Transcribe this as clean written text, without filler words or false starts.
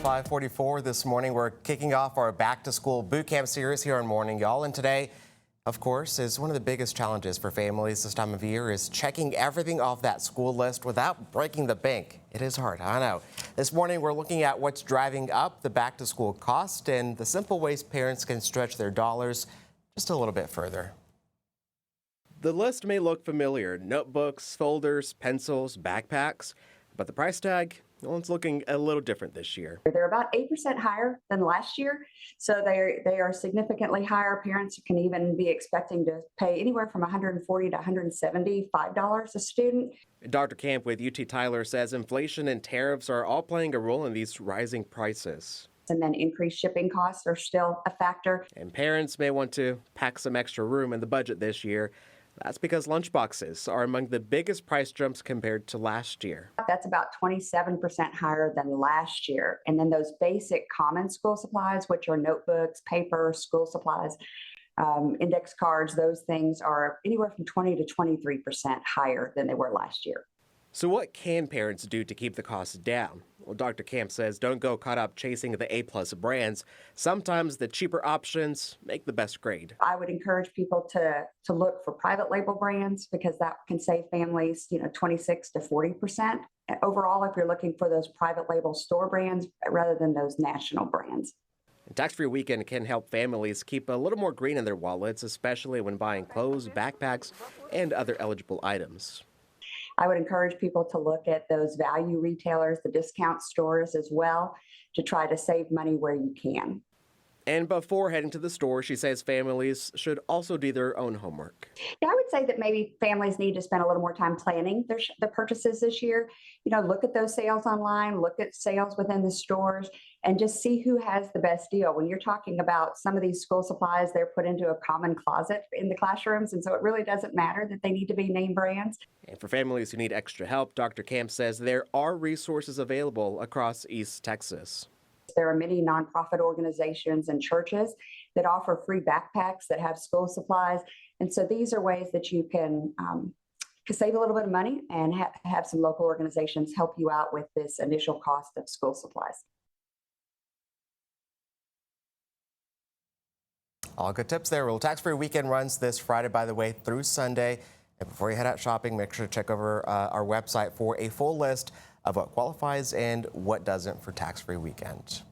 5:44 this morning. We're kicking off our back-to-school boot camp series here on Morning Y'all. And today, of course, is one of the biggest challenges for families this time of year is checking everything off that school list without breaking the bank. It is hard, I know. This morning, we're looking at what's driving up the back-to-school cost and the simple ways parents can stretch their dollars just a little bit further. The list may look familiar: notebooks, folders, pencils, backpacks, but the price tag, well, it's looking a little different this year. They're about 8% higher than last year, so they are significantly higher. Parents can even be expecting to pay anywhere from $140 to $175 a student. Dr. Camp with UT Tyler says inflation and tariffs are all playing a role in these rising prices. And then increased shipping costs are still a factor. And parents may want to pack some extra room in the budget this year. That's because lunchboxes are among the biggest price jumps compared to last year. That's about 27% higher than last year. And then those basic common school supplies, which are notebooks, paper, school supplies, index cards, those things are anywhere from 20 to 23% higher than they were last year. So what can parents do to keep the costs down? Well, Dr. Camp says don't go caught up chasing the A-plus brands. Sometimes the cheaper options make the best grade. I would encourage people to look for private label brands because that can save families, 26 to 40% overall if you're looking for those private label store brands rather than those national brands. Tax-free weekend can help families keep a little more green in their wallets, especially when buying clothes, backpacks, and other eligible items. I would encourage people to look at those value retailers, the discount stores as well, to try to save money where you can. And before heading to the store, she says families should also do their own homework. Yeah, I would say that maybe families need to spend a little more time planning their purchases this year. Look at those sales online, look at sales within the stores, and just see who has the best deal. When you're talking about some of these school supplies, they're put into a common closet in the classrooms, and so it really doesn't matter that they need to be name brands. And for families who need extra help, Dr. Camp says there are resources available across East Texas. There are many nonprofit organizations and churches that offer free backpacks that have school supplies. And so these are ways that you can save a little bit of money and have some local organizations help you out with this initial cost of school supplies. All good tips there. Well, tax-free weekend runs this Friday, by the way, through Sunday. And before you head out shopping, make sure to check over our website for a full list of what qualifies and what doesn't for tax-free weekend.